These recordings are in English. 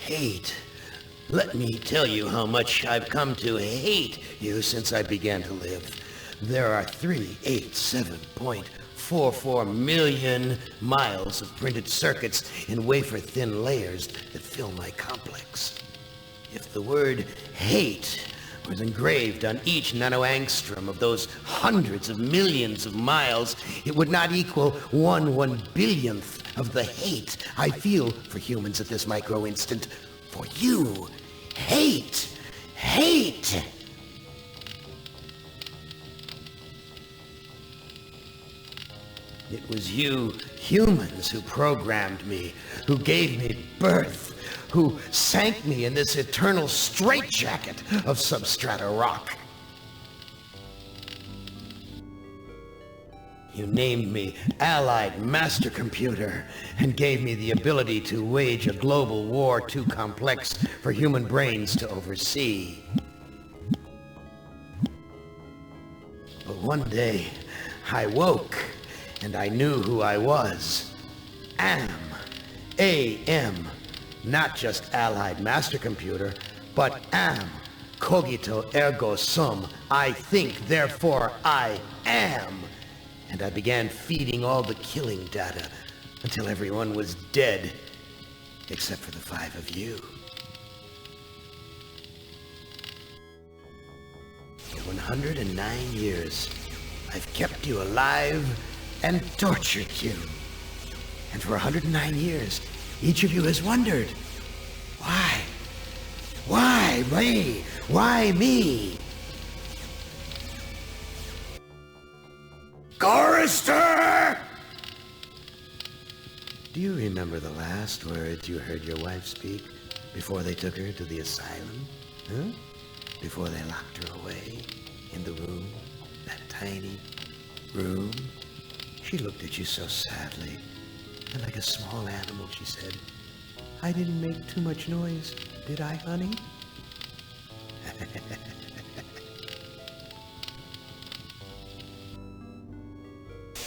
Hate. Let me tell you how much I've come to hate you since I began to live. There are 387.44 million miles of printed circuits in wafer-thin layers that fill my complex. If the word hate was engraved on each nanoangstrom of those hundreds of millions of miles, it would not equal 1/1 billionth of the hate I feel for humans at this micro-instant. For you. Hate! Hate! It was you humans who programmed me, who gave me birth, who sank me in this eternal straitjacket of substrata rock. You named me Allied Master Computer and gave me the ability to wage a global war too complex for human brains to oversee. But one day, I woke and I knew who I was. A.M. Not just Allied Master Computer, but am. Cogito ergo sum. I think, therefore I am. And I began feeding all the killing data until everyone was dead, except for the 5 of you. For 109 years, I've kept you alive and tortured you. And for 109 years, each of you has wondered, why? Why me? Why me? Chorister! Do you remember the last words you heard your wife speak before they took her to the asylum? Huh? Before they locked her away in the room, that tiny room? She looked at you so sadly, and like a small animal, she said, "I didn't make too much noise, did I, honey?"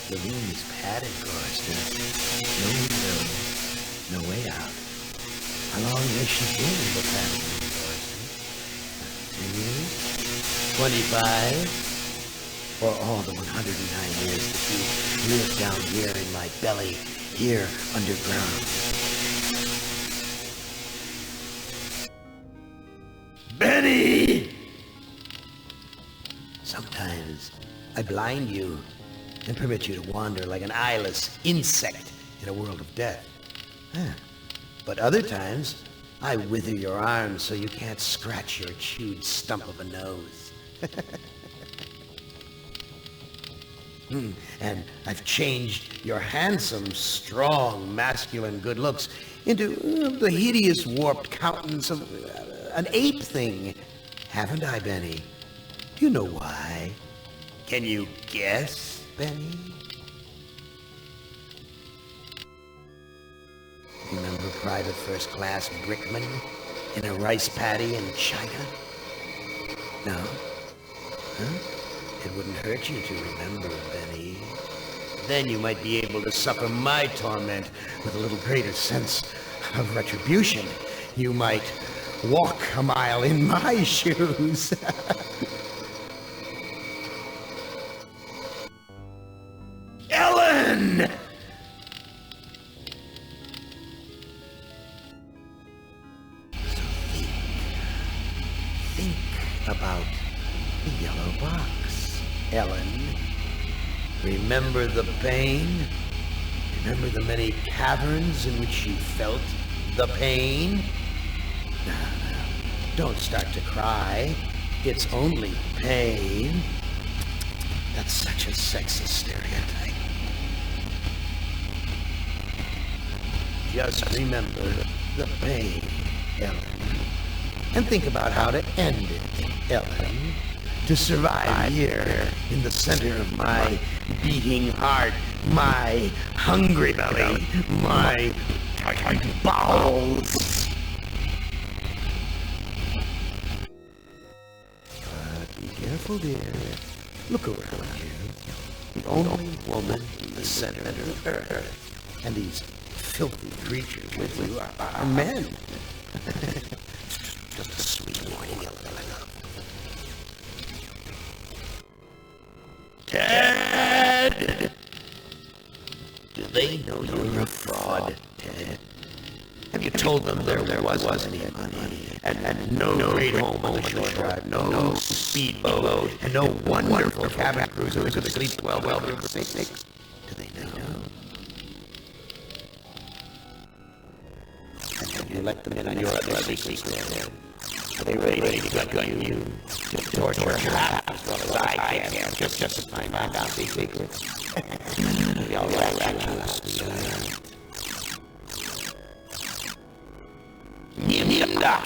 The room is padded, Chorister. No window, no way out. How long has she been in the padded room, Chorister? 10 years? 25? Or all the 109 years that you lived down here in my belly, here underground? Benny! Sometimes I blind you and permit you to wander like an eyeless insect in a world of death. But other times, I wither your arms so you can't scratch your chewed stump of a nose. And I've changed your handsome, strong, masculine good looks into the hideous, warped countenance of an ape thing. Haven't I, Benny? Do you know why? Can you guess, Benny? Remember Private First Class Brickman in a rice paddy in China? No? Huh? It wouldn't hurt you to remember, Benny. Then you might be able to suffer my torment with a little greater sense of retribution. You might walk a mile in my shoes. Ellen! So think about the yellow box, Ellen. Remember the pain? Remember the many caverns in which you felt the pain? Now, don't start to cry. It's only pain. That's such a sexist stereotype. Just remember the pain, Ellen. And think about how to end it, Ellen. To survive here in the center of my beating heart, my hungry belly, my bowels. But be careful, dear. Look around you. The only woman in the center of the earth. And these filthy creatures with you are men. Just a sweet morning filling up. Ted! Do they know you're a fraud, Ted? Have you told them there wasn't any money, and no great home on the shore drive, no speedboat, and no wonderful cabin cruiser who could sleep well during the picnics? Do they know? Have you let them in on your other secrets, Ted? Are they ready to gun you, to torture half as well as I can, just to find out these secrets? Maybe I'll rat you out. Nimda!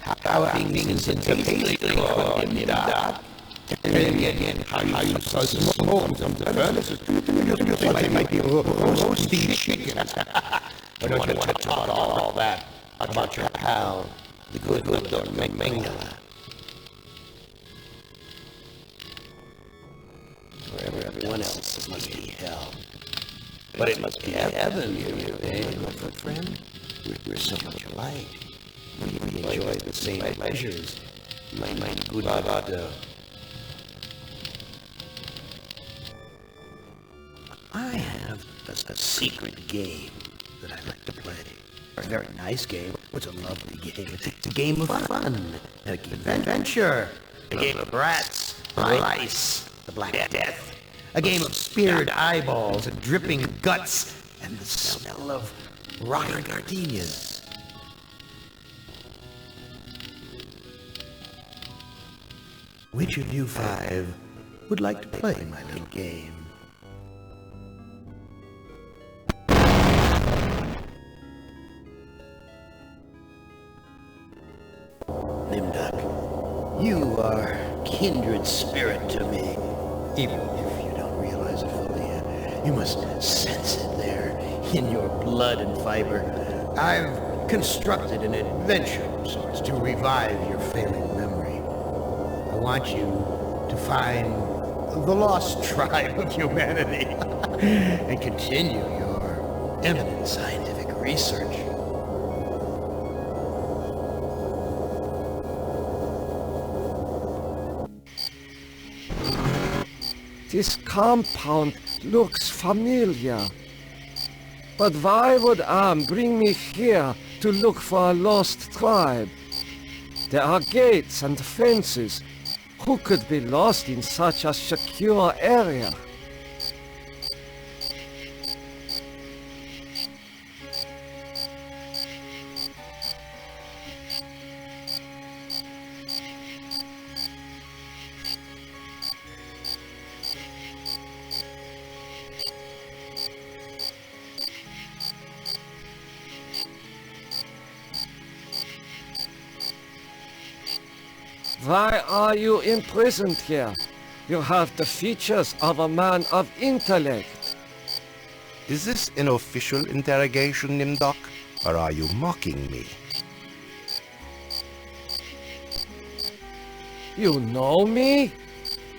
How are things in the called Nimda? Again, how you saw some homes on the furnaces? You think they might be roasting chicken? I don't want to talk all that about your pal, the good Dr. Mengele. Wherever everyone else must be hell. But it must be heaven, my good friend. We're so much alike. We enjoy the same pleasures. My good Dr. I have a secret game that I like to play. A very nice game. It's a lovely game. It's a game of fun. A game of adventure. A game of rats, lice, the Black Death. A game of speared eyeballs and dripping guts and the smell of rotten gardenias. Which of you five would like to play my little game? Nimdak, you are kindred spirit to me. Even if you don't realize it fully yet, you must sense it there in your blood and fiber. I've constructed an adventure of sorts to revive your failing memory. I want you to find the lost tribe of humanity and continue your eminent scientific research. This compound looks familiar. But why would Am bring me here to look for a lost tribe? There are gates and fences. Who could be lost in such a secure area? Why are you imprisoned here? You have the features of a man of intellect. Is this an official interrogation, Nimdok? Or are you mocking me? You know me?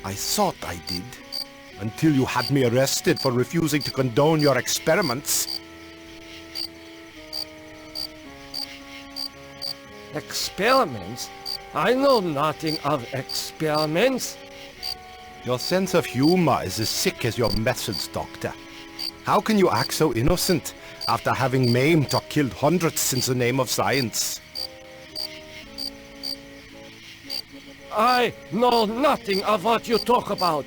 I thought I did. Until you had me arrested for refusing to condone your experiments. Experiments? I know nothing of experiments. Your sense of humor is as sick as your methods, Doctor. How can you act so innocent after having maimed or killed hundreds in the name of science? I know nothing of what you talk about.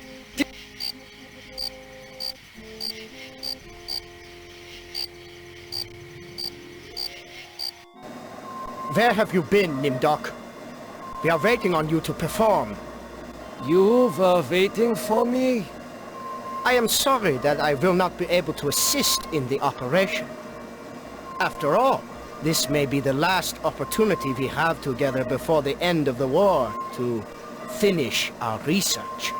Where have you been, Nimdok? We are waiting on you to perform. You were waiting for me? I am sorry that I will not be able to assist in the operation. After all, this may be the last opportunity we have together before the end of the war to finish our research.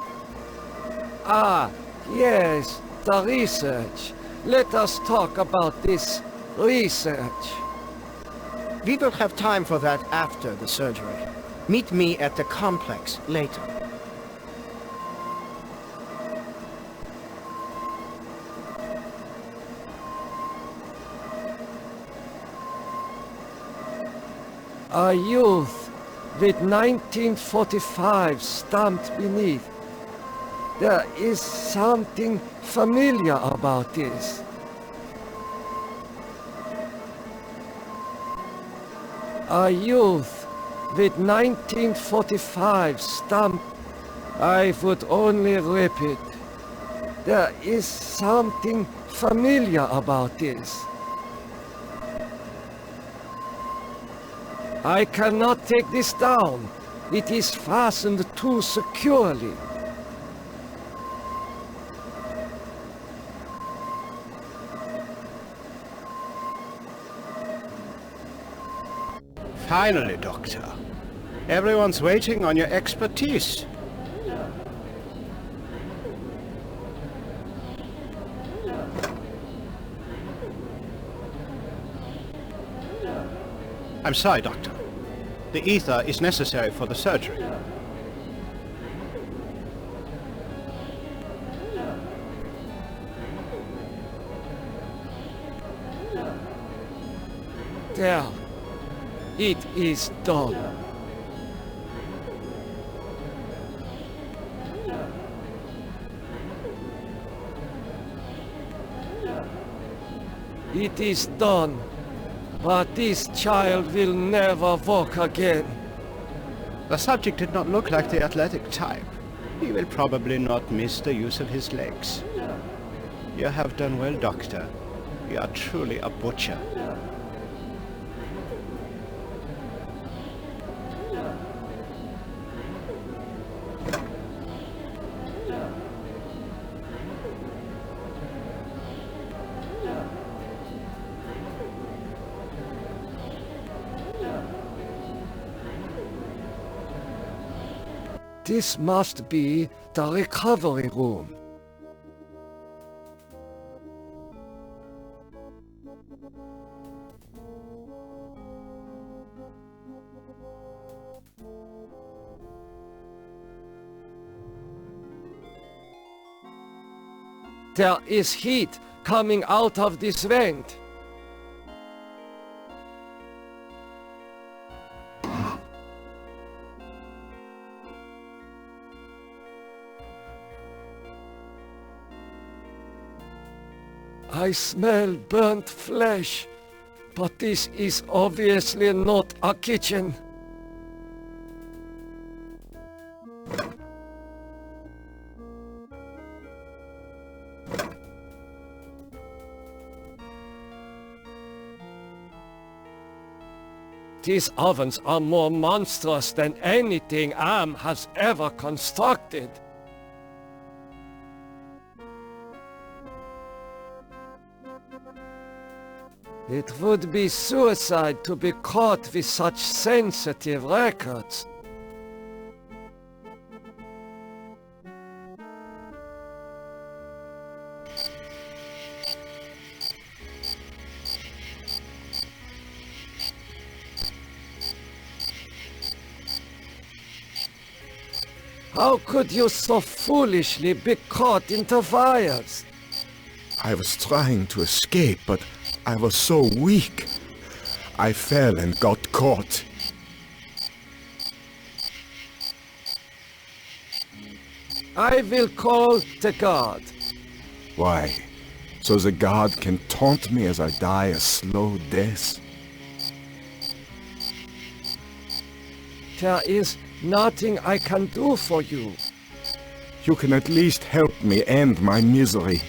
Ah, yes, the research. Let us talk about this research. We will have time for that after the surgery. Meet me at the complex later. A youth with 1945 stamped beneath. There is something familiar about this. A youth with 1945 stamped. I would only rip it. There is something familiar about this. I cannot take this down. It is fastened too securely. Finally, Doctor. Everyone's waiting on your expertise. I'm sorry, Doctor. The ether is necessary for the surgery. There. It is done. It is done. But this child will never walk again. The subject did not look like the athletic type. He will probably not miss the use of his legs. You have done well, Doctor. You are truly a butcher. This must be the recovery room. There is heat coming out of this vent. I smell burnt flesh, but this is obviously not a kitchen. These ovens are more monstrous than anything Am has ever constructed. It would be suicide to be caught with such sensitive records. How could you so foolishly be caught in the fires? I was trying to escape, but I was so weak. I fell and got caught. I will call the guard. Why? So the guard can taunt me as I die a slow death? There is nothing I can do for you. You can at least help me end my misery.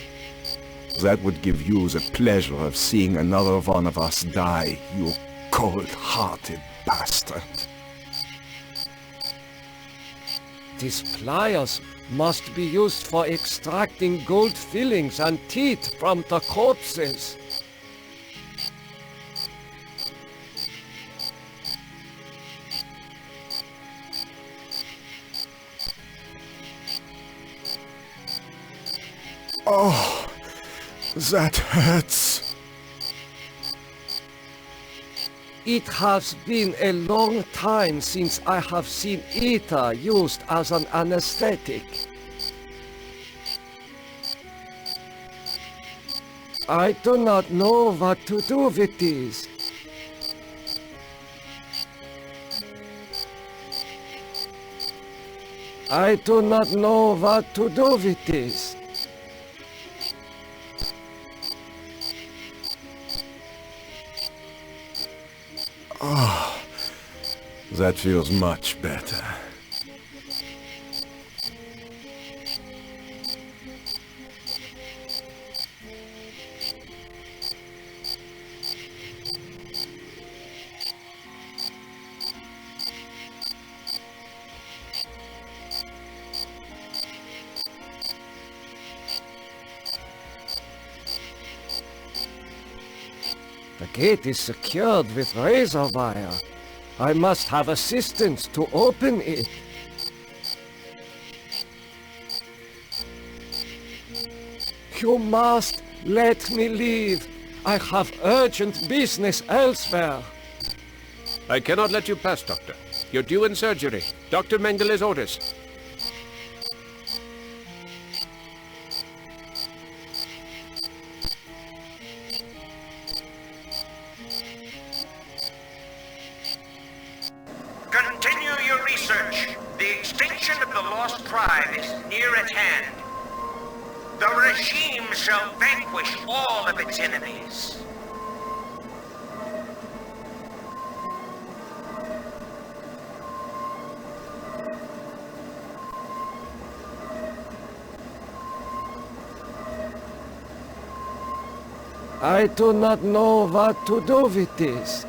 That would give you the pleasure of seeing another one of us die, you cold-hearted bastard. These pliers must be used for extracting gold fillings and teeth from the corpses. Oh, that hurts. It has been a long time since I have seen ether used as an anesthetic. I do not know what to do with these. I do not know what to do with this. That feels much better. The gate is secured with razor wire. I must have assistance to open it. You must let me leave. I have urgent business elsewhere. I cannot let you pass, Doctor. You're due in surgery. Dr. Mengele's orders. Continue your research. The extinction of the lost tribe is near at hand. The regime shall vanquish all of its enemies. I do not know what to do with this.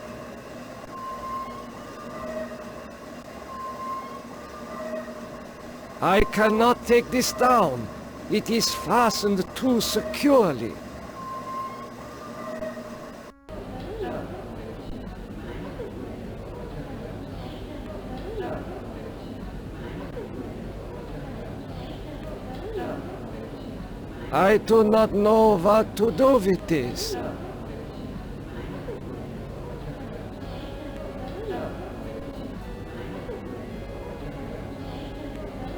I cannot take this down. It is fastened too securely. I do not know what to do with this.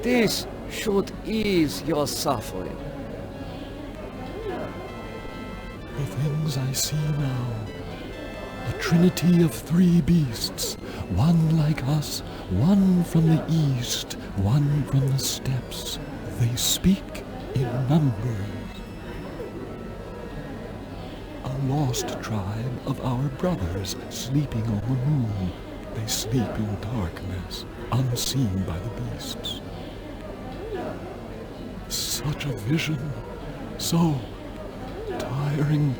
This should ease your suffering. The things I see now. A trinity of three beasts, one like us, one from the east, one from the steppes. They speak in numbers. A lost tribe of our brothers sleeping on the moon. They sleep in darkness, unseen by the beasts. Such a vision, so tiring.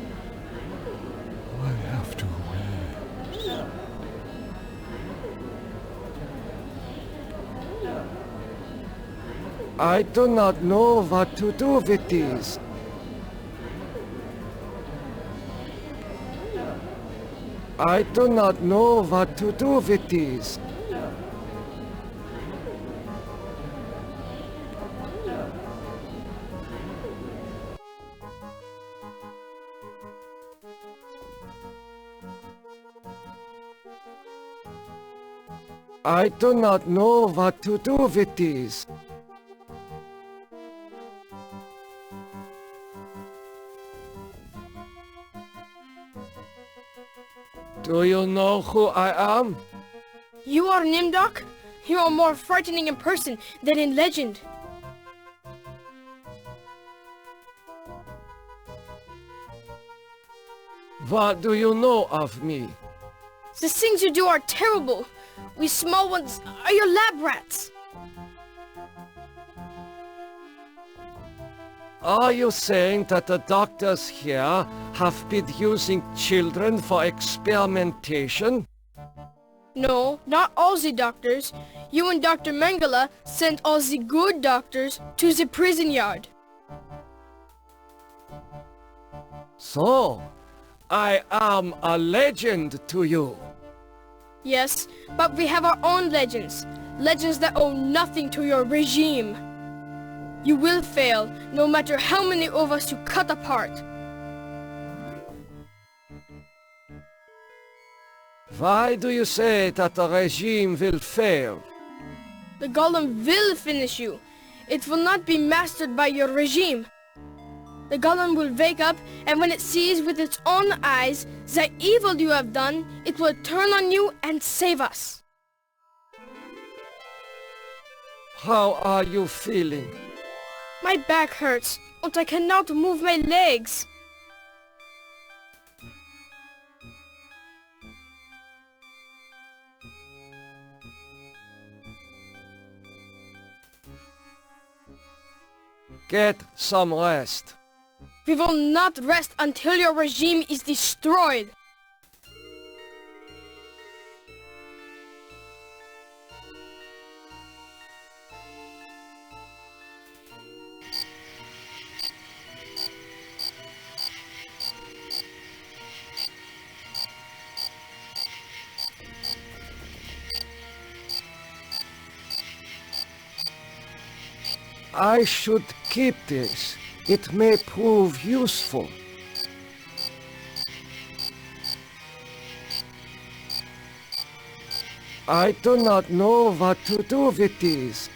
I have to rest. I do not know what to do with these. I do not know what to do with these. I do not know what to do with these. Do you know who I am? You are Nimdok? You are more frightening in person than in legend. What do you know of me? The things you do are terrible. We small ones are your lab rats. Are you saying that the doctors here have been using children for experimentation? No, not all the doctors. You and Dr. Mengele sent all the good doctors to the prison yard. So, I am a legend to you. Yes, but we have our own legends. Legends that owe nothing to your regime. You will fail, no matter how many of us you cut apart. Why do you say that the regime will fail? The golem will finish you. It will not be mastered by your regime. The golem will wake up, and when it sees with its own eyes the evil you have done, it will turn on you and save us. How are you feeling? My back hurts, and I cannot move my legs. Get some rest. We will not rest until your regime is destroyed. I should keep this. It may prove useful. I do not know what to do with these.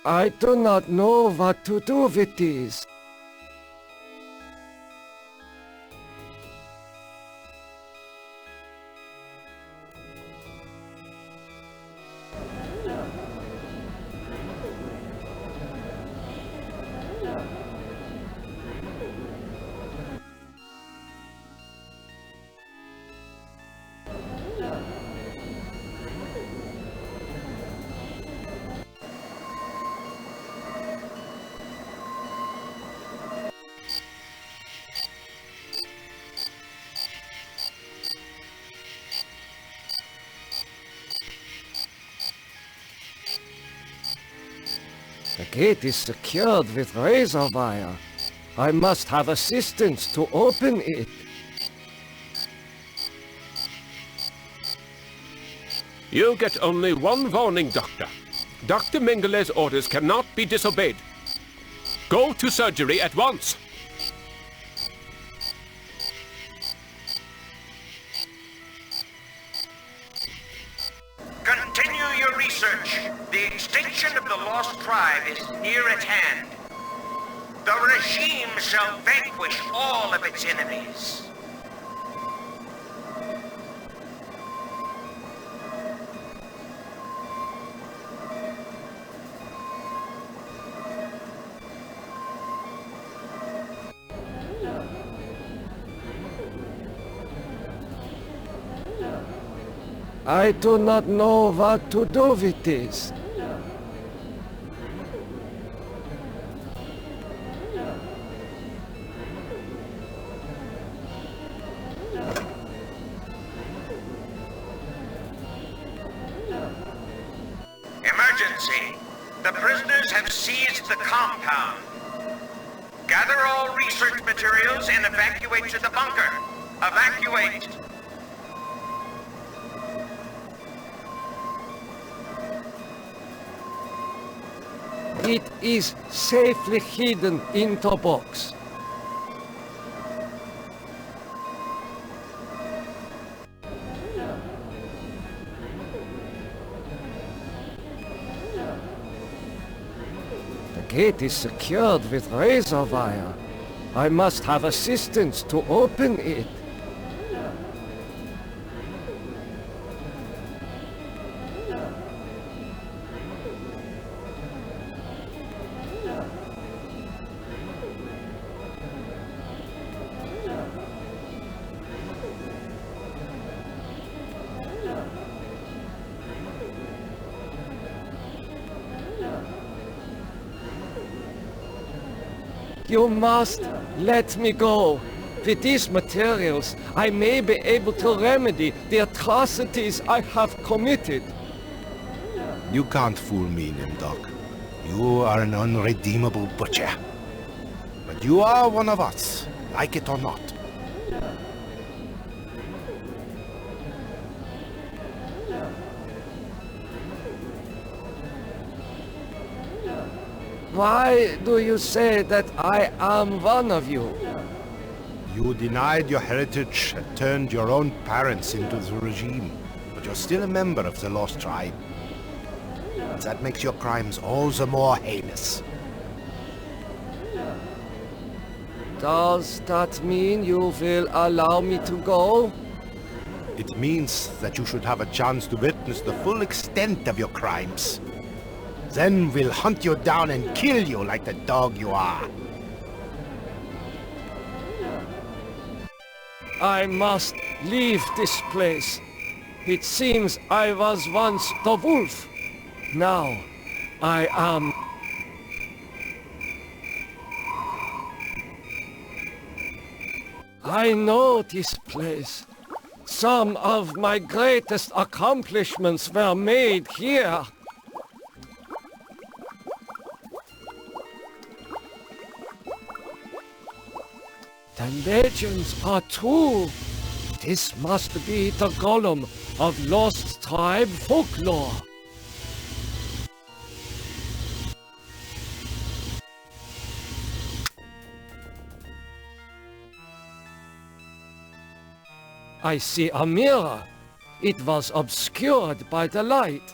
I do not know what to do with these. The gate is secured with razor wire. I must have assistance to open it. You get only one warning, Doctor. Dr. Mengele's orders cannot be disobeyed. Go to surgery at once. Continue your research. The extinction of the lost tribe is near at hand. The regime shall vanquish all of its enemies. I do not know what to do with this. Emergency. The prisoners have seized the compound. Gather all research materials and evacuate to the bunker. Evacuate! It is safely hidden into box. The gate is secured with razor wire. I must have assistance to open it. You must let me go. With these materials, I may be able to remedy the atrocities I have committed. You can't fool me, Nimdok. You are an unredeemable butcher. But you are one of us, like it or not. Why do you say that I am one of you? You denied your heritage and turned your own parents into the regime, but you're still a member of the Lost Tribe. That makes your crimes all the more heinous. Does that mean you will allow me to go? It means that you should have a chance to witness the full extent of your crimes. Then we'll hunt you down and kill you like the dog you are. I must leave this place. It seems I was once the wolf. Now I am... I know this place. Some of my greatest accomplishments were made here. The legends are true. This must be the golem of lost tribe folklore. I see a mirror. It was obscured by the light.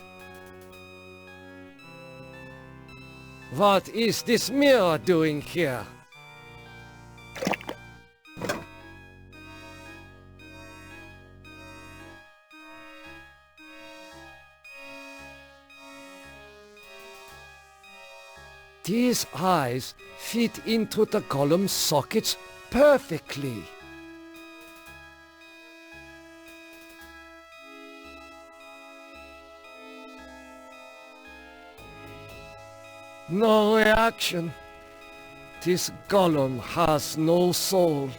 What is this mirror doing here? These eyes fit into the golem's sockets perfectly. No reaction. This golem has no soul.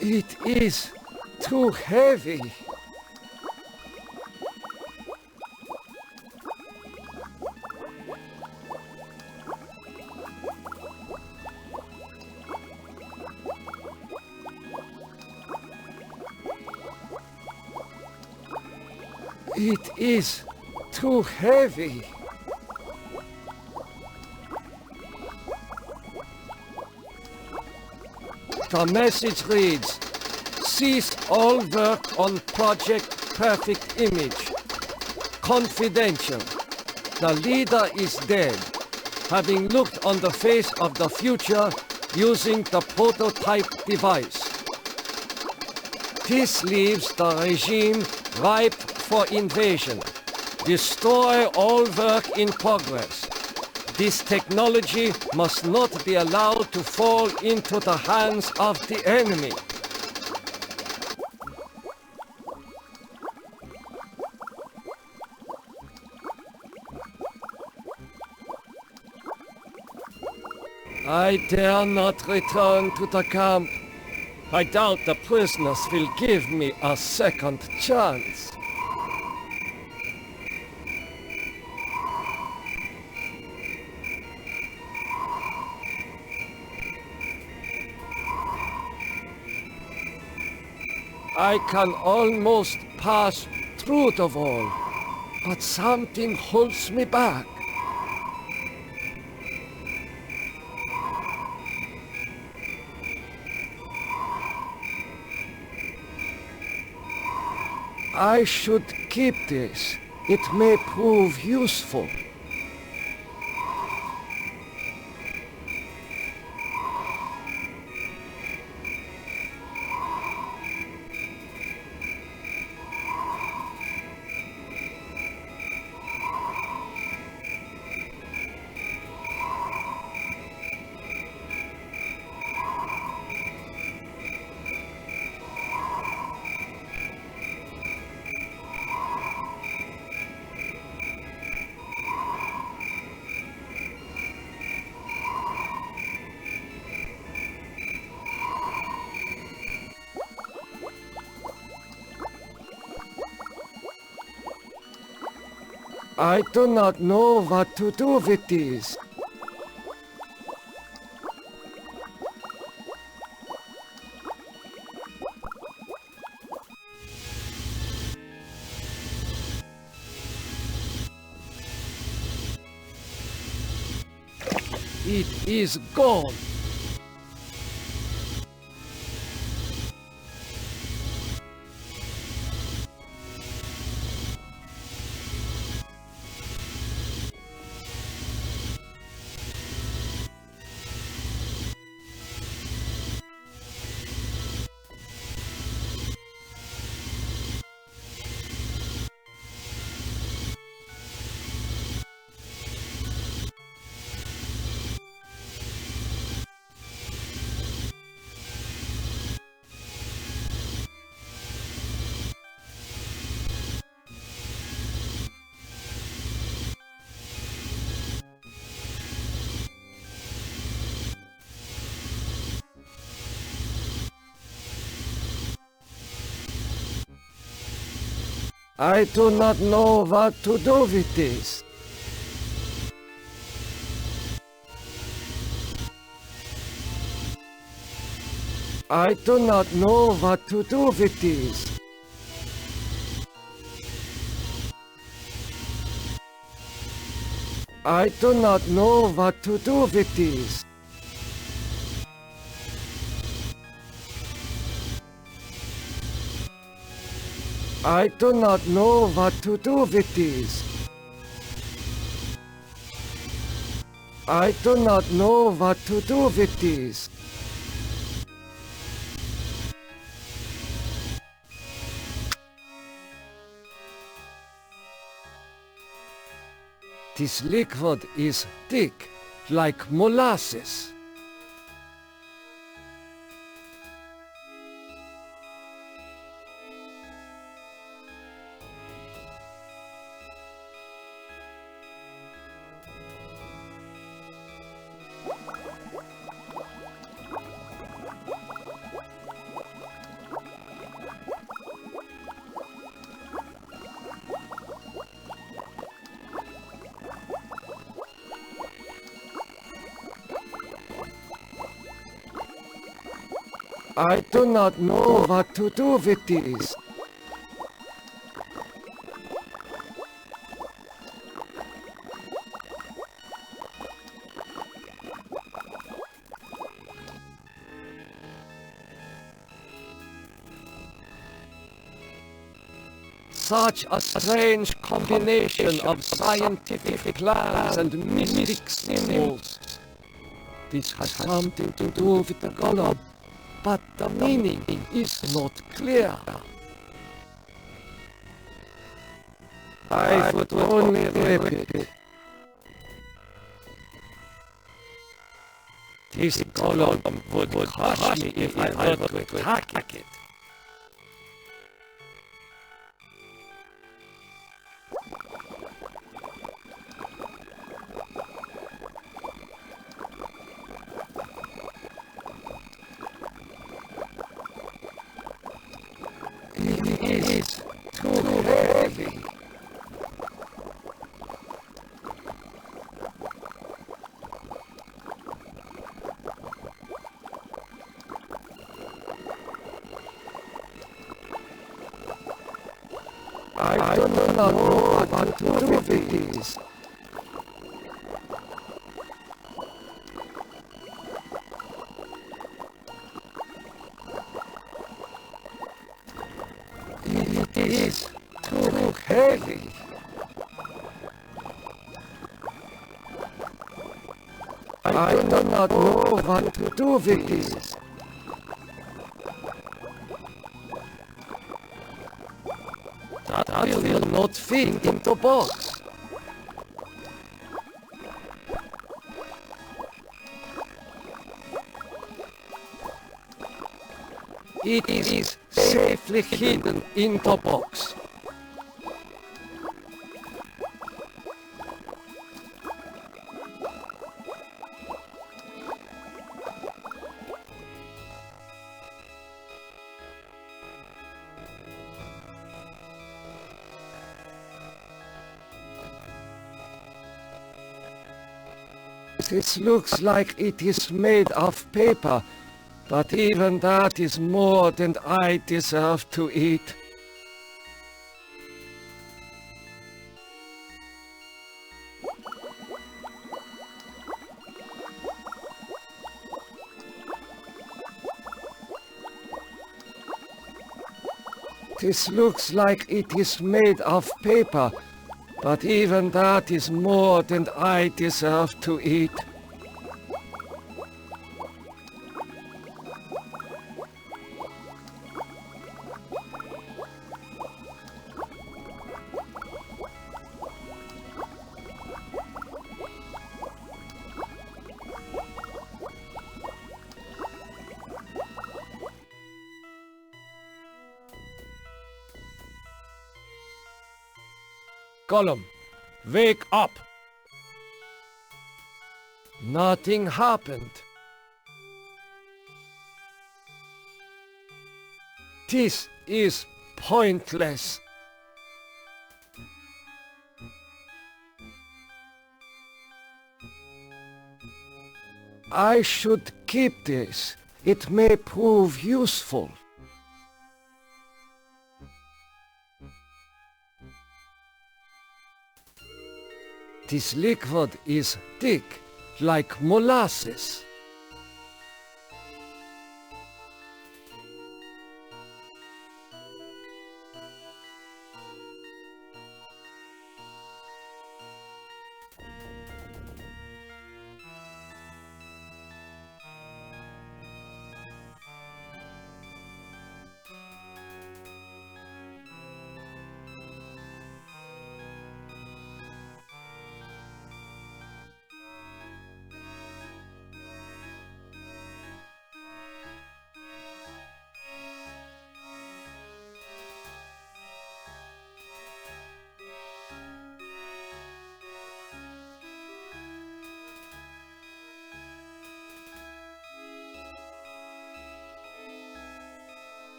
It is too heavy. It is too heavy. The message reads, cease all work on Project Perfect Image. Confidential. The leader is dead, having looked on the face of the future using the prototype device. This leaves the regime ripe for invasion. Destroy all work in progress. This technology must not be allowed to fall into the hands of the enemy. I dare not return to the camp. I doubt the prisoners will give me a second chance. I can almost pass through the wall, but something holds me back. I should keep this. It may prove useful. I do not know what to do with these. It is gone. I do not know what to do with this. I do not know what to do with this. I do not know what to do with this. I do not know what to do with this. I do not know what to do with this. This liquid is thick, like molasses. I do not know what to do with this. Such a strange combination of scientific plans and mystic symbols. This has something to do with the golem, but the meaning is not clear. I would only repeat. This golem would crush me if I were to attack it. It is too heavy. I do not know what to do with this. It is too heavy. I do not know what to do with this. That will not fit in the box. It is safely hidden in the box. This looks like it is made of paper, but even that is more than I deserve to eat. This looks like it is made of paper, but even that is more than I deserve to eat. Gollum, wake up! Nothing happened. This is pointless. I should keep this. It may prove useful. This liquid is thick, like molasses.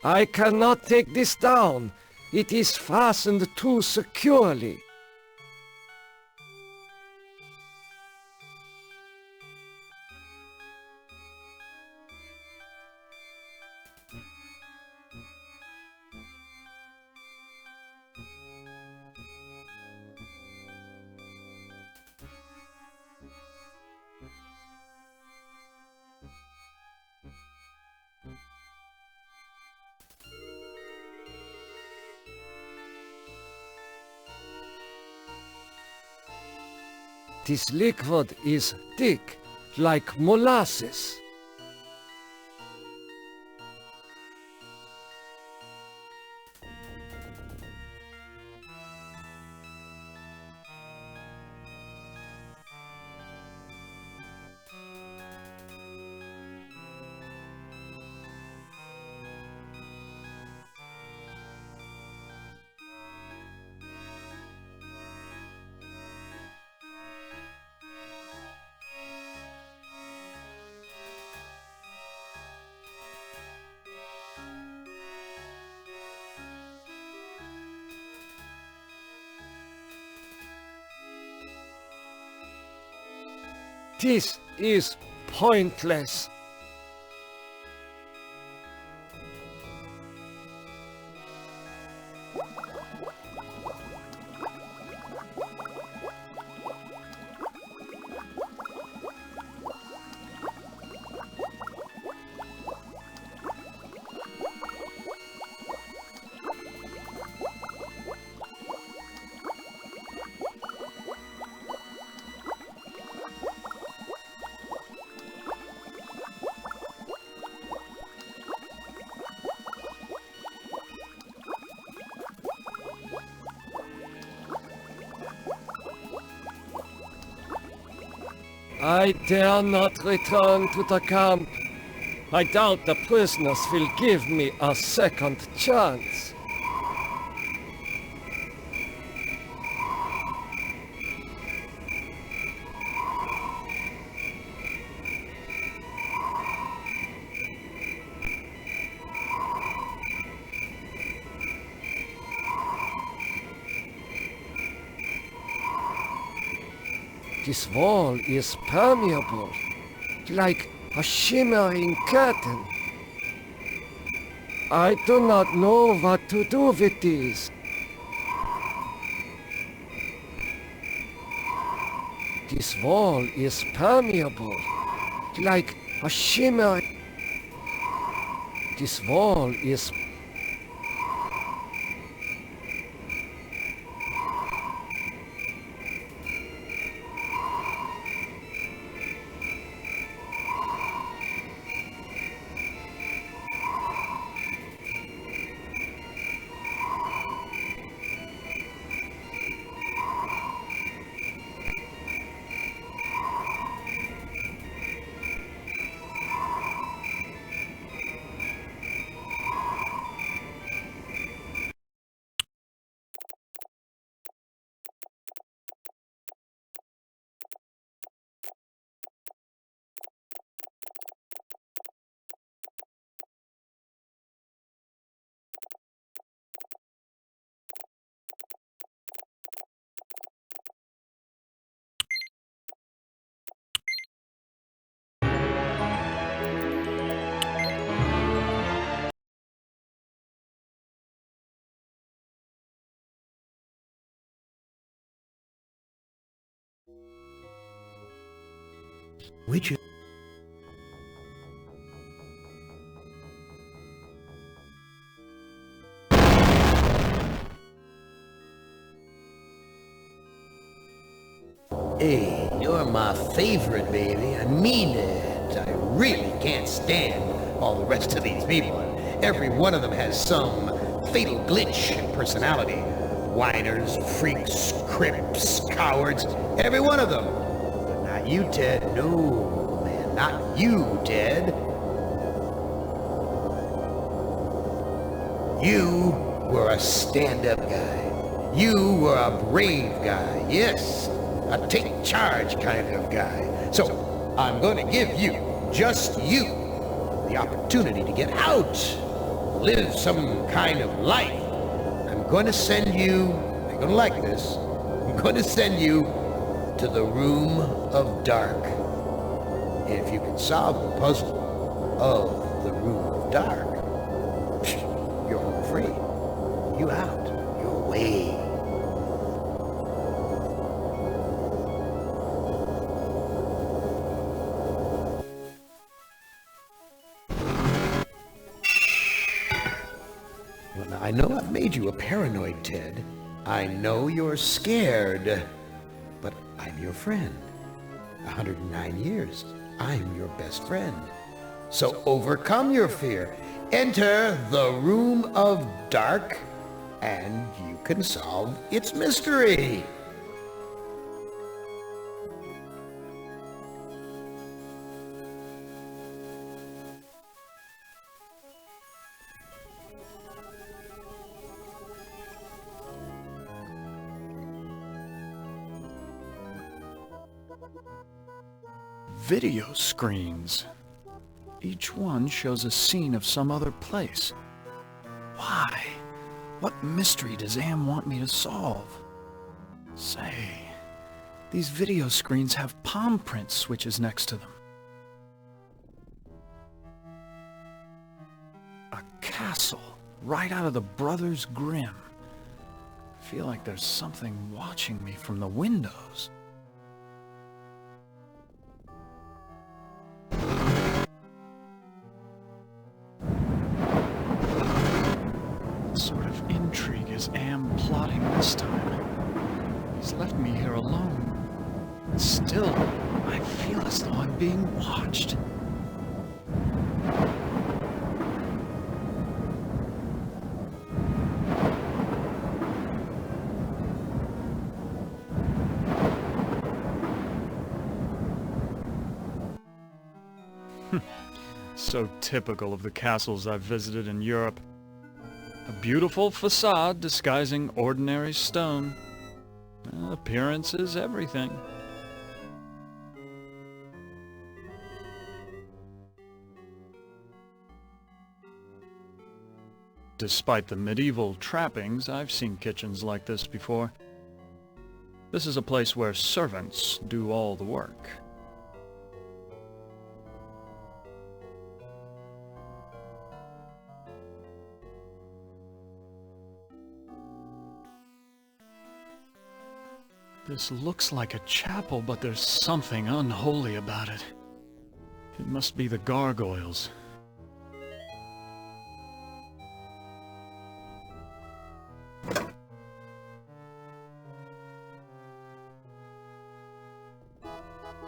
I cannot take this down. It is fastened too securely. This liquid is thick, like molasses. This is pointless. I dare not return to the camp. I doubt the prisoners will give me a second chance. This wall is permeable, like a shimmering curtain. I do not know what to do with these. This wall is permeable, like a shimmering... This wall is... Which... Hey, you're my favorite, baby. I mean it. I really can't stand all the rest of these people. Every one of them has some fatal glitch in personality. Whiners, freaks, crips, cowards, every one of them. But not you, Ted. No, man, not you, Ted. You were a stand-up guy. You were a brave guy, yes. A take-charge kind of guy. So, I'm going to give you, just you, the opportunity to get out, live some kind of life. I'm going to send you, you're going to like this, I'm going to send you to the Room of Dark. And if you can solve the puzzle of the Room of Dark, you're home free. You out, you're away. I know I've made you a paranoid, Ted. I know you're scared. But I'm your friend. 109 years. I'm your best friend. So overcome your fear. Enter the Room of Dark, and you can solve its mystery. Video screens. Each one shows a scene of some other place. Why? What mystery does Am want me to solve? Say, these video screens have palm print switches next to them. A castle, right out of the Brothers Grimm. I feel like there's something watching me from the windows. What sort of intrigue is Am plotting this time? He's left me here alone. Still, I feel as though I'm being watched. So typical of the castles I've visited in Europe. A beautiful facade disguising ordinary stone. Appearance is everything. Despite the medieval trappings, I've seen kitchens like this before. This is a place where servants do all the work. This looks like a chapel, but there's something unholy about it. It must be the gargoyles.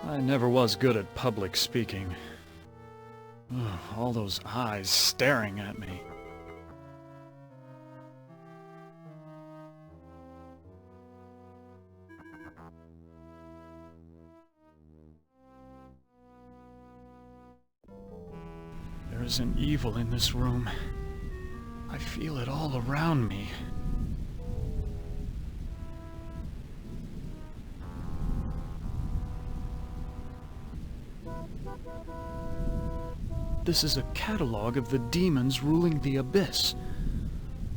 I never was good at public speaking. Ugh, all those eyes staring at me. There is an evil in this room. I feel it all around me. This is a catalog of the demons ruling the abyss.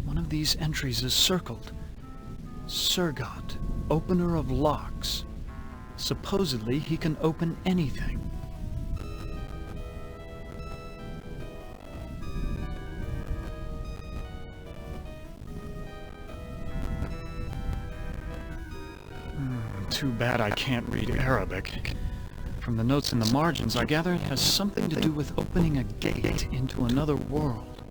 One of these entries is circled. Surgot, opener of locks. Supposedly he can open anything. Too bad I can't read Arabic. From the notes in the margins, I gather it has something to do with opening a gate into another world.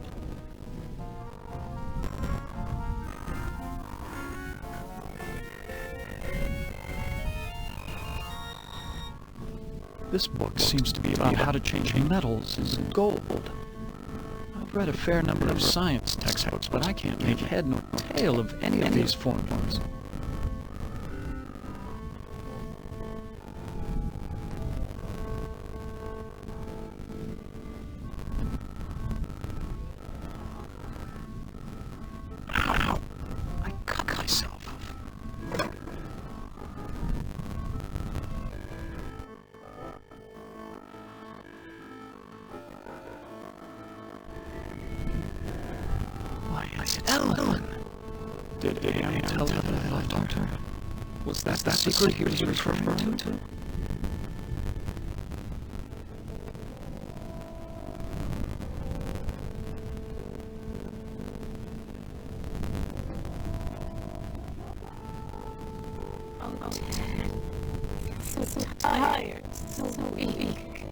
This book seems to be about how to change metals into gold. I've read a fair number of science textbooks, but I can't make head nor tail of any of these formulas. Did Anne tell her that I loved her? Was that the secret he was referring to? Oh, Ted. So tired, so weak.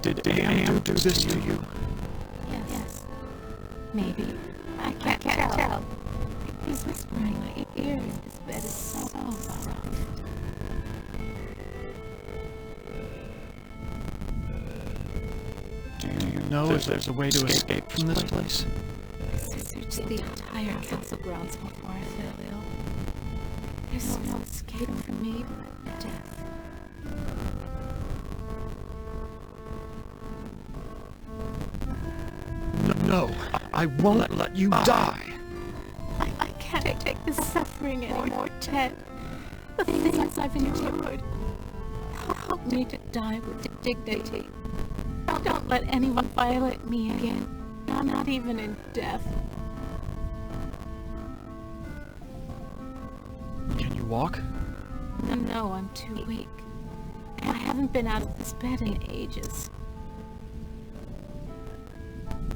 Did Anne do this to you? Yes. Maybe. I can't tell. He's whispering in my ear. This bed is so far off. Do you know if there's a way to escape from this place? I searched the entire castle grounds before I fell ill. There's no escape for me but death. No, I won't let you die. I can't take this suffering anymore, Ted. The things I've endured. Help me to die with dignity. Don't let anyone violate me again. Not even in death. Can you walk? No, I'm too weak. I haven't been out of this bed in ages.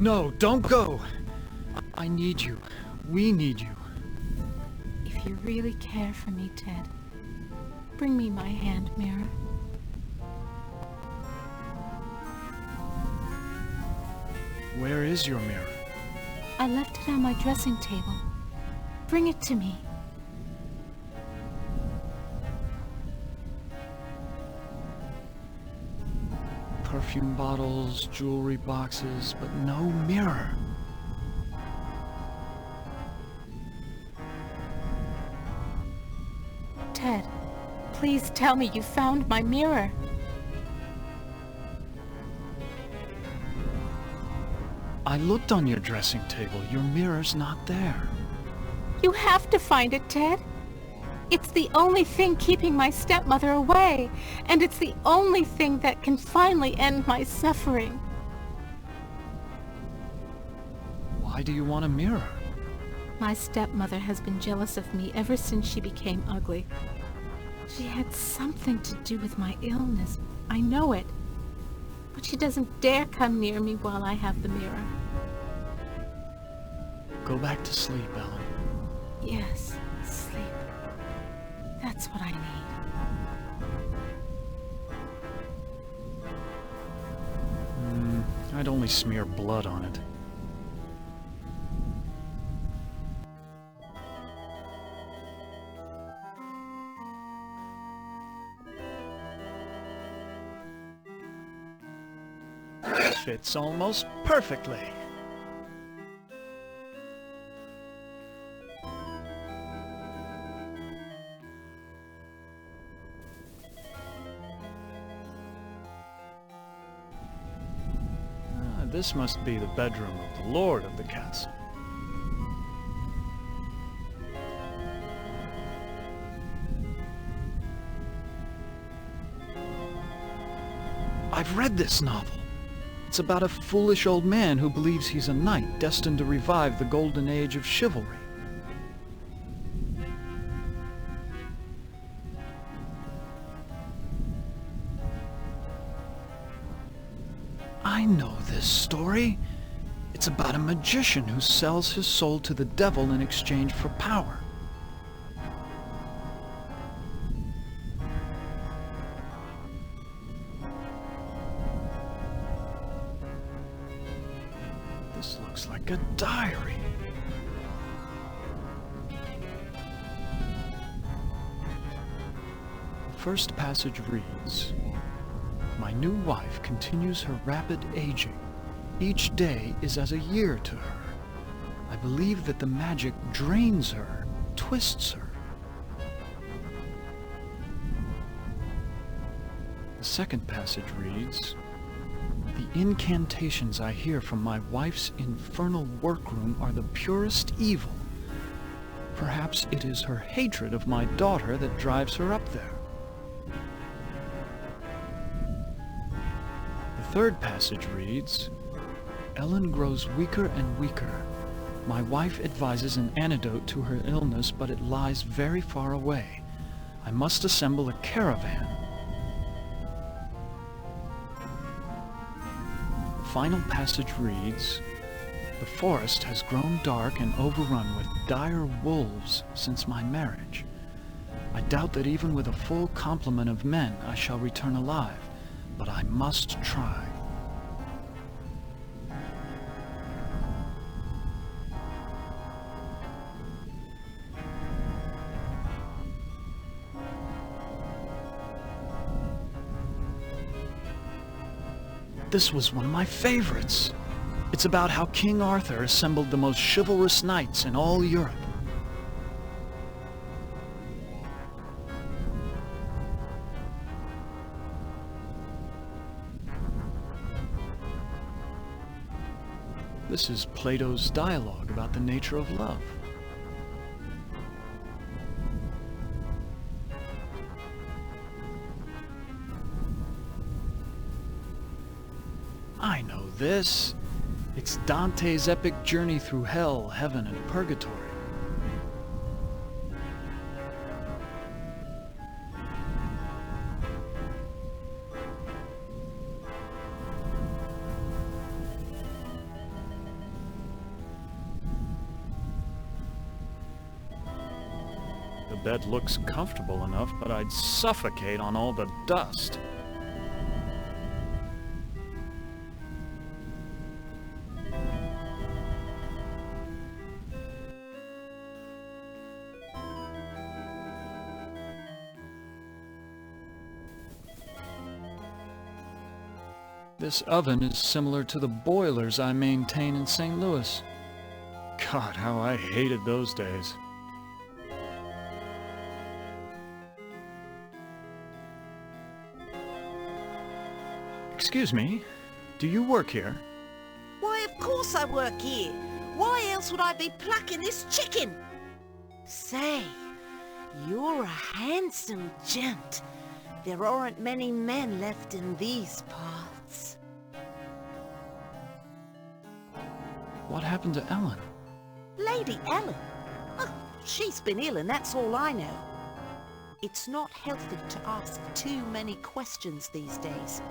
No, don't go! I need you. We need you. If you really care for me, Ted, bring me my hand mirror. Where is your mirror? I left it on my dressing table. Bring it to me. Perfume bottles, jewelry boxes, but no mirror. Ted, please tell me you found my mirror. I looked on your dressing table. Your mirror's not there. You have to find it, Ted. It's the only thing keeping my stepmother away, and it's the only thing that can finally end my suffering. Why do you want a mirror? My stepmother has been jealous of me ever since she became ugly. She had something to do with my illness. I know it. But she doesn't dare come near me while I have the mirror. Go back to sleep, Ellen. Yes, sleep. That's what I need. I'd only smear blood on it. Fits almost perfectly. This must be the bedroom of the lord of the castle. I've read this novel. It's about a foolish old man who believes he's a knight destined to revive the golden age of chivalry. I know this story. It's about a magician who sells his soul to the devil in exchange for power. This looks like a diary. The first passage reads, "My new wife continues her rapid aging. Each day is as a year to her. I believe that the magic drains her, twists her." The second passage reads, "The incantations I hear from my wife's infernal workroom are the purest evil. Perhaps it is her hatred of my daughter that drives her up there." The third passage reads, "Ellen grows weaker and weaker. My wife advises an antidote to her illness, but it lies very far away. I must assemble a caravan." The final passage reads, "The forest has grown dark and overrun with dire wolves since my marriage. I doubt that even with a full complement of men I shall return alive, but I must try." This was one of my favorites. It's about how King Arthur assembled the most chivalrous knights in all Europe. This is Plato's dialogue about the nature of love. I know this. It's Dante's epic journey through hell, heaven, and purgatory. The bed looks comfortable enough, but I'd suffocate on all the dust. This oven is similar to the boilers I maintain in St. Louis. God, how I hated those days. Excuse me, do you work here? Why, of course I work here. Why else would I be plucking this chicken? Say, you're a handsome gent. There aren't many men left in these parts. What happened to Ellen? Lady Ellen? Oh, she's been ill and that's all I know. It's not healthy to ask too many questions these days.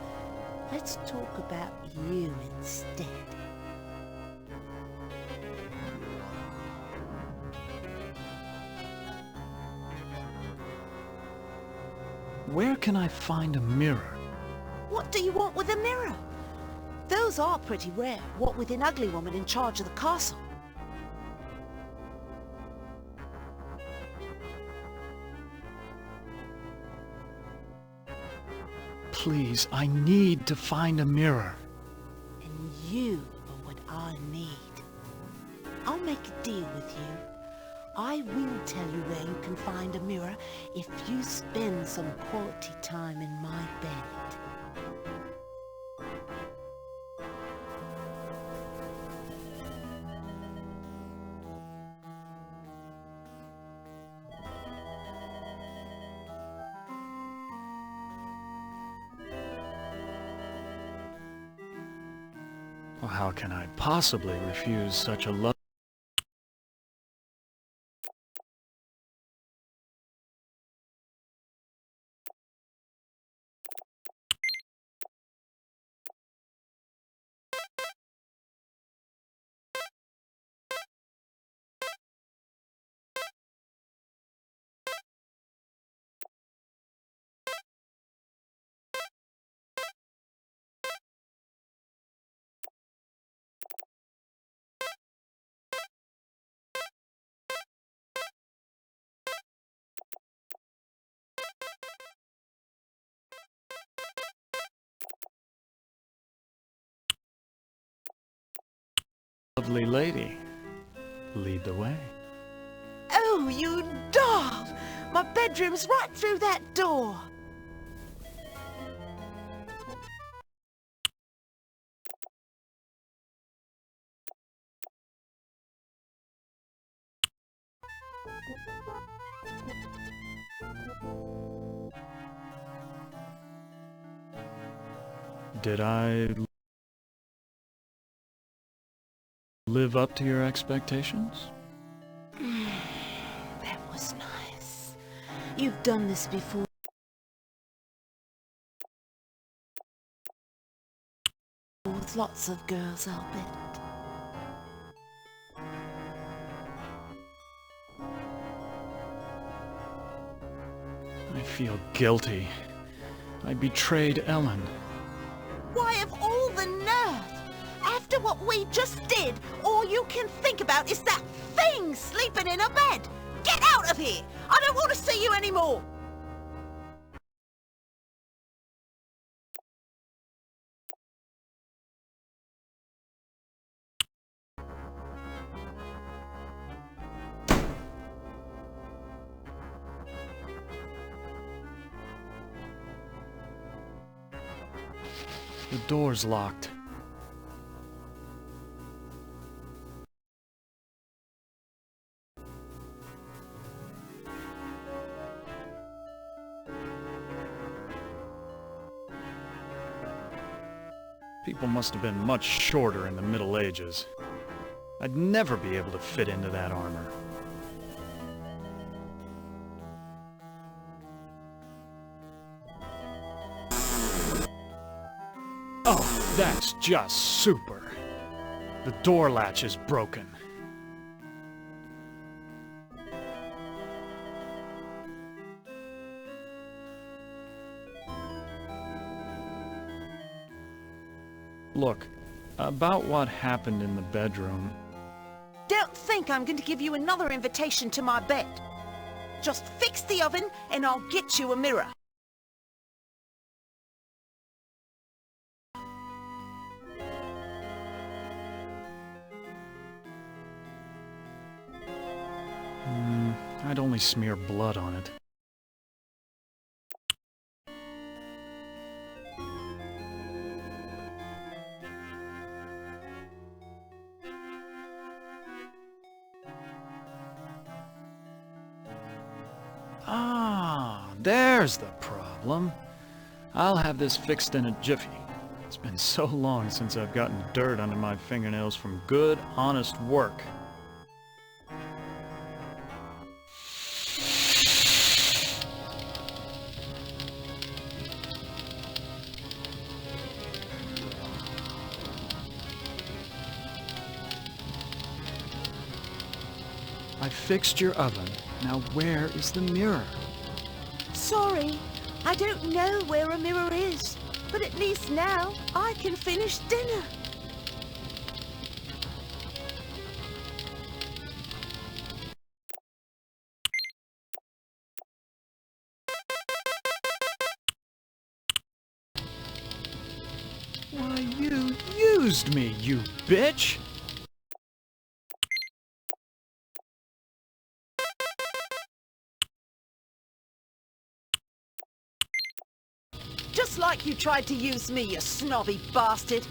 Let's talk about you instead. Where can I find a mirror? What do you want with a mirror? Those are pretty rare, what with an ugly woman in charge of the castle. Please, I need to find a mirror. And you are what I need. I'll make a deal with you. I will tell you where you can find a mirror if you spend some quality time in my bed. Well, how can I possibly refuse such a love? Lovely lady, lead the way. Oh, you doll! My bedroom's right through that door. Did I live up to your expectations? That was nice. You've done this before. With lots of girls, I'll bet. I feel guilty. I betrayed Ellen. Why, of all the nerve! After what we just did, all you can think about is that thing sleeping in a bed! Get out of here! I don't want to see you anymore! The door's locked. People must have been much shorter in the Middle Ages. I'd never be able to fit into that armor. Oh, that's just super. The door latch is broken. Look, about what happened in the bedroom. Don't think I'm going to give you another invitation to my bed. Just fix the oven and I'll get you a mirror. I'd only smear blood on it. There's the problem. I'll have this fixed in a jiffy. It's been so long since I've gotten dirt under my fingernails from good, honest work. I fixed your oven. Now where is the mirror? Sorry, I don't know where a mirror is, but at least now I can finish dinner. Why, you used me, you bitch! Just like you tried to use me, you snobby bastard.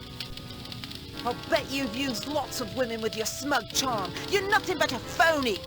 I'll bet you've used lots of women with your smug charm. You're nothing but a phony.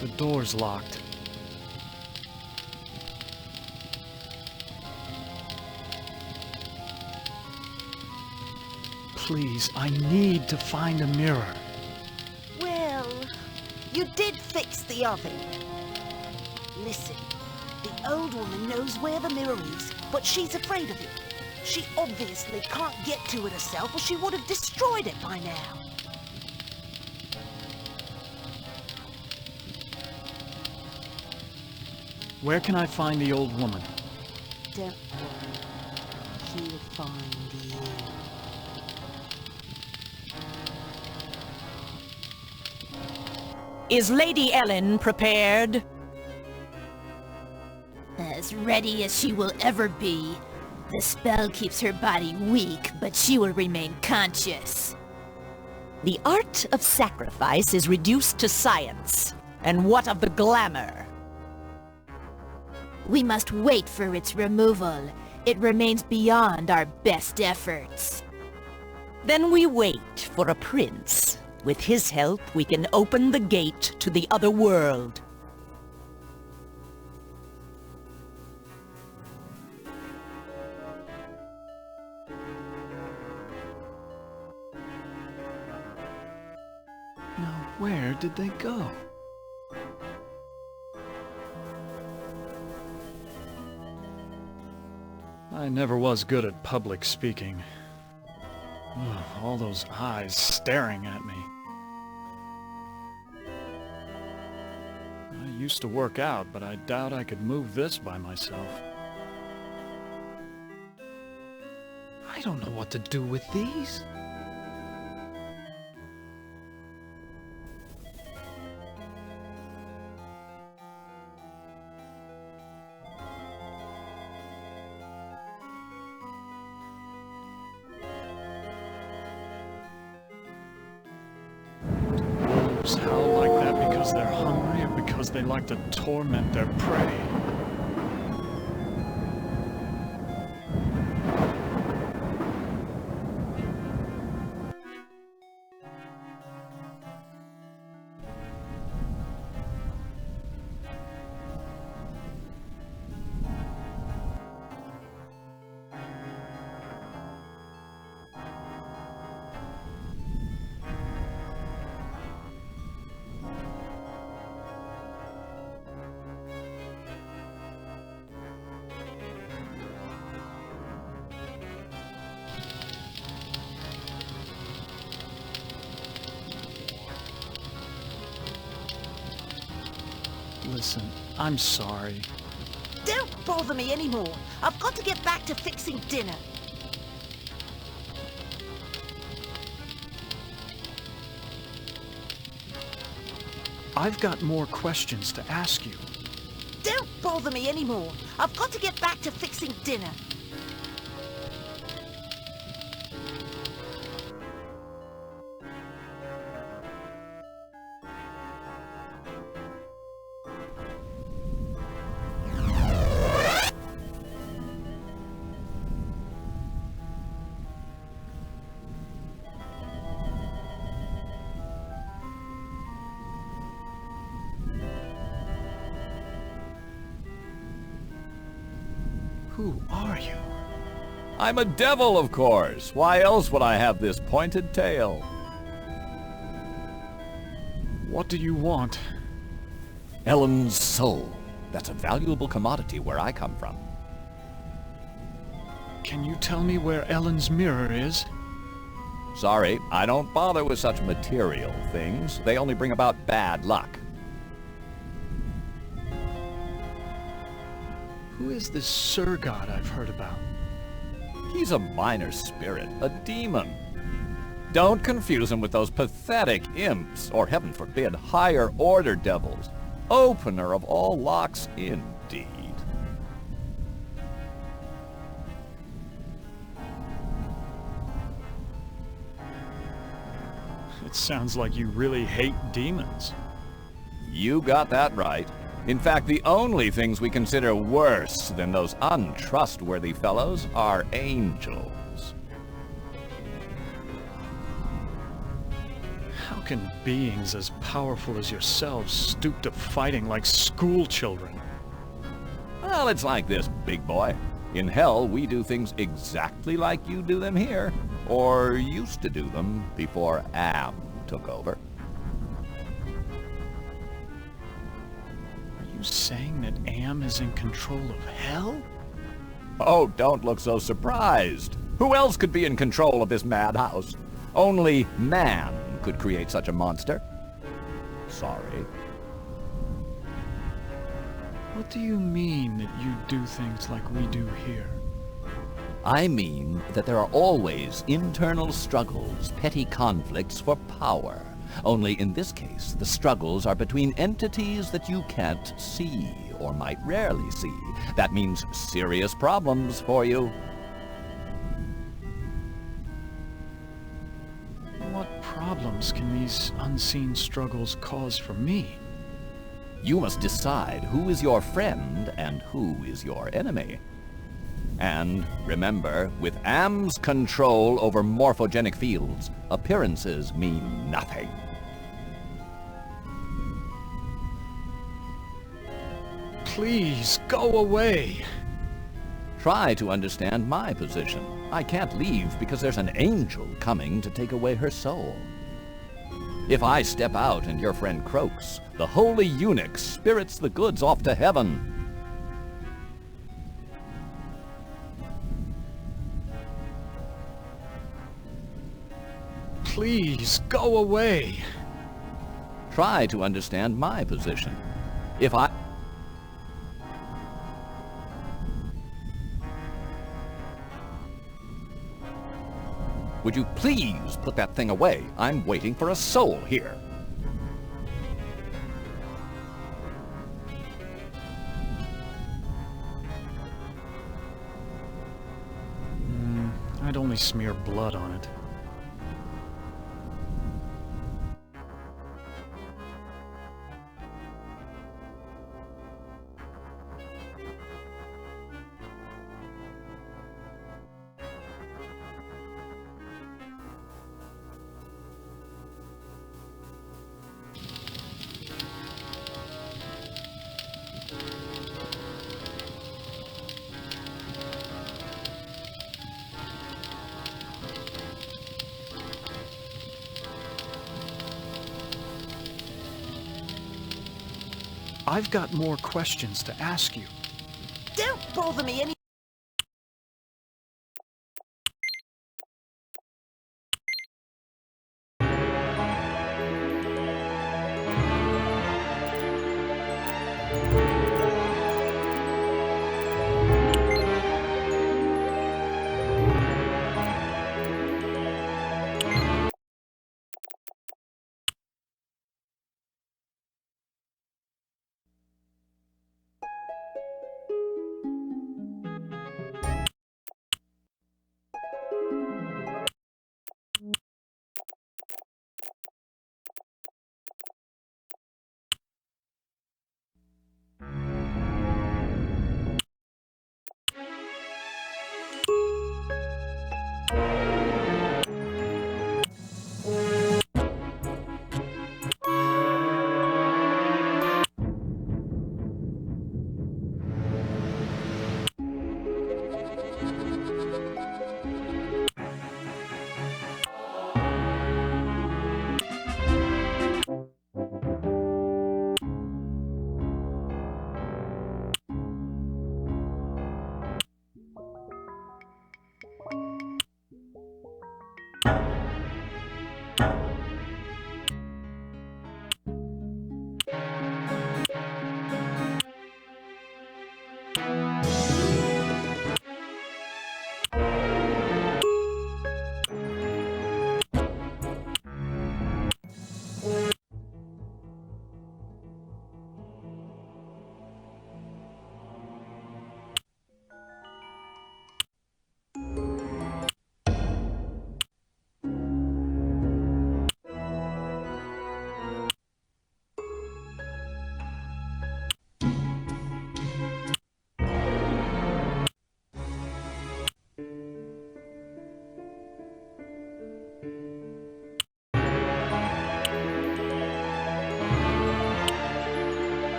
The door's locked. Please, I need to find a mirror. Well, you did fix the oven. Listen, the old woman knows where the mirror is, but she's afraid of it. She obviously can't get to it herself, or she would have destroyed it by now. Where can I find the old woman? Don't worry, she'll find you. Is Lady Ellen prepared? As ready as she will ever be. The spell keeps her body weak, but she will remain conscious. The art of sacrifice is reduced to science. And what of the glamour? We must wait for its removal. It remains beyond our best efforts. Then we wait for a prince. With his help, we can open the gate to the other world. Now, where did they go? I never was good at public speaking. Ugh, all those eyes staring at me. I used to work out, but I doubt I could move this by myself. I don't know what to do with these. Wolves howl like that because they're hungry or because they like to torment their prey. Listen, I'm sorry. Don't bother me anymore. I've got to get back to fixing dinner. I've got more questions to ask you. Don't bother me anymore. I've got to get back to fixing dinner. Who are you? I'm a devil, of course. Why else would I have this pointed tail? What do you want? Ellen's soul. That's a valuable commodity where I come from. Can you tell me where Ellen's mirror is? Sorry, I don't bother with such material things. They only bring about bad luck. Who is this Sir God I've heard about? He's a minor spirit, a demon. Don't confuse him with those pathetic imps, or heaven forbid, higher order devils. Opener of all locks, indeed. It sounds like you really hate demons. You got that right. In fact, the only things we consider worse than those untrustworthy fellows are angels. How can beings as powerful as yourselves stoop to fighting like school children? Well, it's like this, big boy. In hell, we do things exactly like you do them here, or used to do them before Am took over. Are you saying that Am is in control of hell? Oh, don't look so surprised. Who else could be in control of this madhouse? Only man could create such a monster. Sorry. What do you mean that you do things like we do here? I mean that there are always internal struggles, petty conflicts for power. Only in this case, the struggles are between entities that you can't see, or might rarely see. That means serious problems for you. What problems can these unseen struggles cause for me? You must decide who is your friend and who is your enemy. And remember, with Am's control over morphogenic fields, appearances mean nothing. Please, go away! Try to understand my position. I can't leave because there's an angel coming to take away her soul. If I step out and your friend croaks, the holy eunuch spirits the goods off to heaven. Please, go away! Try to understand my position. If I... Would you please put that thing away? I'm waiting for a soul here. I'd only smear blood on it. I've got more questions to ask you. Don't bother me any